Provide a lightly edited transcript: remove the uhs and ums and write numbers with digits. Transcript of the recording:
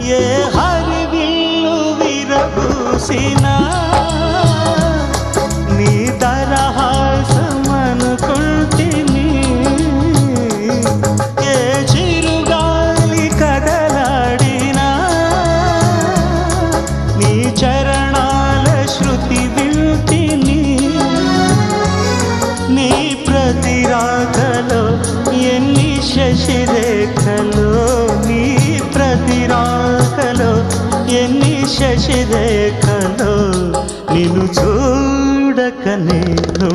ఏ హరివిల్లు విరబూసినా నీ దరహాసమనుకుంటిని. ఏ చిరుగాలి కదలాడినా నీ చరణాల శృతి వింటిని. నీ ప్రతి రాకలో ఎన్ని శశిరేఖలో, నీ ప్రతి రాకలో ఎన్ని శశిరేఖలో, నిన్ను చూడక నేను